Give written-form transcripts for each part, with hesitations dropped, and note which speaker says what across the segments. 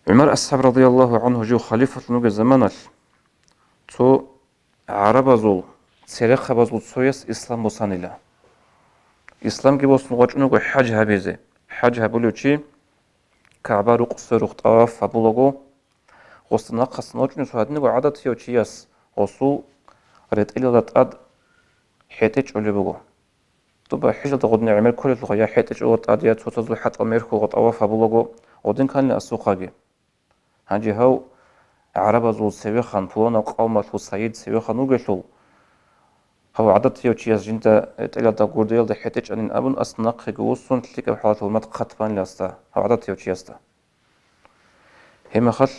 Speaker 1: عمر الصحاب رضي الله عنه جو خليفة نوجا زمانال تو عرب زول سيرخ بزول سويس إسلام بوسانيلا إسلام كي بوس نوجا نوجا حج هبيزه حج هبولو شي كعبة رقص طواف هبولوجو غصنا قصنا وجنو سواد نوجا عادة يو شياس غصو ريت إلى لطاد حيتج على بوجو طبعا حجة تغدنا عمل كل الغاية حيتج على لطاد يا توتزل حتى ميركو طواف هبولوجو ودين كان لأسوقاجي هاجي هاو عرب زول سوي خان بونا قوم تو سعيد سوي خانو قتلو هو عدد يو تشياز جنتا تلا دا غورديل دا حيتج ان ابن اسناق جوسون تلك بحالة المت قطفان لاستا هو عدد يو تشياستا هما خل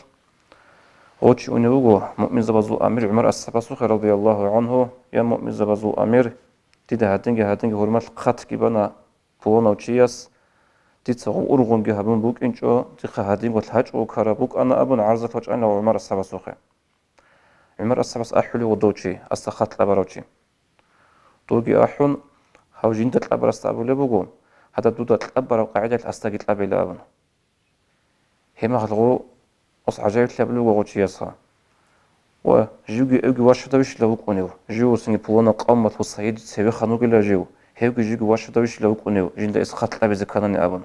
Speaker 1: اوتش اونيوغو مؤمن زبازو امير عمر السباسوخ رضي الله عنه يا مؤمن زبازو امير تيدا هاتنجي هرمات قط كيبانا بونا تشياس تيتصغو أرغون جهبون بوك إنشو تيخا هادين وتلهاج وكارا بوك أنا أبن عرضة فجأة عمر السباسوخي عمر السباس أحولي ودوشي أستخط لبروشي دوغي أحون هاو جيندة لبرا استقبل بوغو هذا دودة لبرا وقاعدة أستقيت لبي لابن هما خلقو أص عجايب لبلو وغوشي يسا وجيوغي أوغي واشدا ويش لوك ونيو جيو سنجي بوانا قامة وصعيد سيوي خانوغي لا جيو هيوغي جيوغي واشدا ويش لوك ونيو جيندة إسخط لبي زكاناني أبن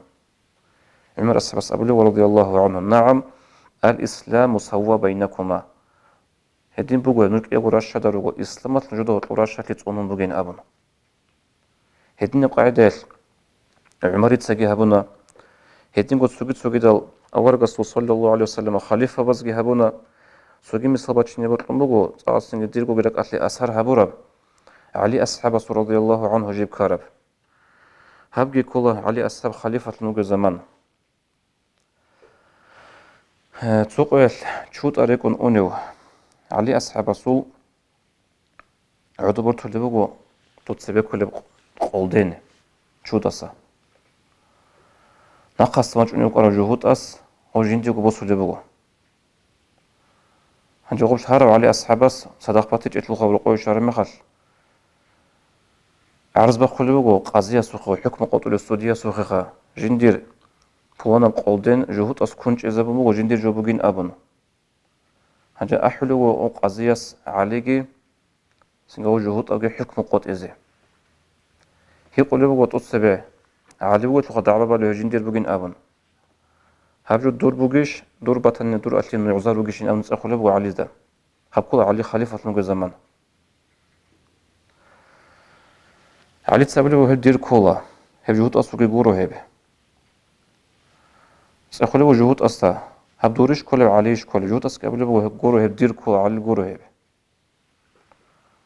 Speaker 1: عمر السباس أبلو رضي الله عنه نعم الإسلام سوى بينكما هدين بوغو نوك إيغو راشا داروغو إسلامات نجدو وراشا كيتونون بوغين أبن هدين قاعدة عمر يتساقي هبونا هدين قد سوغي دال أورغس صلى الله عليه وسلم خليفة بزغي هبونا سوغي مصابات نيبطلن بوغو تاسين ديرغو غيرك أسلي أسهر هبورب علي أصحاب رضي الله عنه جيب كارب هبجي كله علي أصحاب خليفة نوغو زمان تسوقيل تشوت أريكون أونيو علي أصحاب سو عدو برتو لبوغو تتسبيكو لب قولدين تشوت أسا ناقص ماج أونيو قرا جهود أس أو جينديكو بوسو لبوغو هنجو قبش هارو علي أصحابس صداق باتيج إتلو خبرو قوي شارع مخال عرض بخو لبوغو قاضية سوخو حكم قطول السودية سوخيخا جيندير بوانا قولدين جهود أس كونش إذا بموغو جيندير جوبوغين أبن هنجا أحلو وقاضية عليكي سنجو جهود أجي حكم قط إزي هي قلبه قط السبع علي وقت لقد عبابا لهجين دير بوجين أبن هبجو دور بوجيش دور بطن دور أتلين يعزار بوجيشين أبن تسأل قلبه علي ده هبقول علي خليفة نوجا زمان علي تسأله هب دير كولا هب جهود أسوقي جورو هب تسأل قلبه جهود أستا هب دوريش كولا عليش كولا جهود أسك قبله هب جورو هب دير كولا علي جورو هب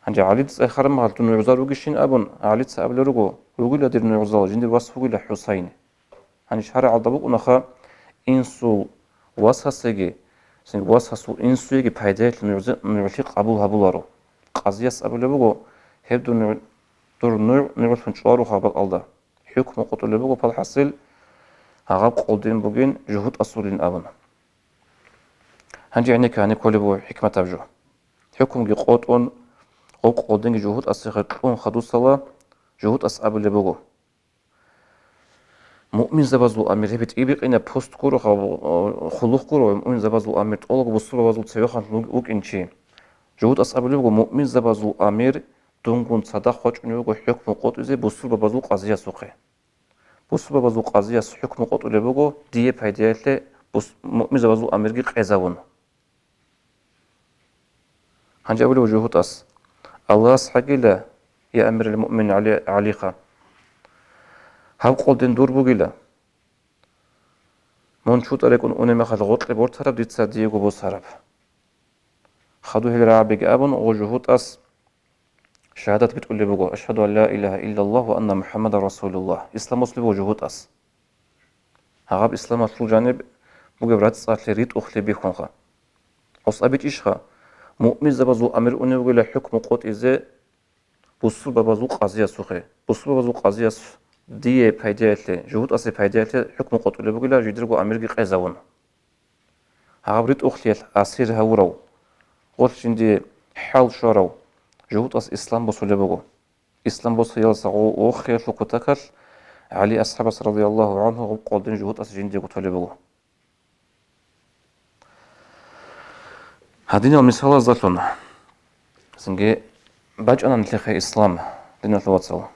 Speaker 1: هنجا علي تسأل خرم هل تنو يعزار بوجيشين أبن علي تسأل رجو رجول دير نعزار جندير وصفه إلى حسين هنش هرع الضبط ونخا إنسو واسهسجي سنج واسهسو إنسو يجي بهداية نعطي قبول هبولارو قضية قبل بقو هبدو دور نعرف فنشوارو خابق الله حكم قتل بقو بالحصل هغاب قلدين بقين جهود أصولين أبن هنجي عنك هني كل بو حكمة تبجو حكم جي قوتون أو قلدين جهود أصيغتون خدو صلاة جهود أصعب اللي بقو مؤمن زبازو أمير هبت إيبق إنا بوست كورو خلوق كورو مؤمن زبازو أمير طولق بصورة بازو تسويخان لوك إنشي جهود أصحاب لوغو مؤمن زبازو أمير دونغون صدق خوش نيوغو حكم قوت إزي بصورة بازو قضية سوخي بصورة بازو قضية حكم قوت لبوغو ديه بايديالي مؤمن زبازو أمير جي قيزاون هنجي أولي جهود أس الله سحقي لا يا أمير المؤمن عليقا هاو قولدين دور بوغيلا من شوت أريكون أوني مخال غوط لبور تراب دي تصديقو بو سراب خدوه الرابق أبن وجهود أس شهادة بتقول لي بقول أشهد أن لا إله إلا الله وأن محمد رسول الله إسلام مسلم وجهود أس هغاب إسلام أصل جانب بقبرات صارت لريت أخلي بيخونها أصابت إيشها مؤمن زبازو أمر أني ولا حكم قوت إزاي بصور ببازو قاضية سوخي بصور ببازو قاضية دي بايدياتي جهود أسي بايدياتي حكم قوت اللي بقول جدرجو أمر قيزاون هغاب ريت أخلي أسير هورو قلت عندي حال شورو جهود أس إسلام بصولي بقو إسلام بصولي يلسغو وخير لكتكر علي أصحاب رضي الله عنه قلدين جهود أس جندي قتولي بقو هادين المثال زاتلون سنجي باج أنا نتلقي إسلام دين الواتساب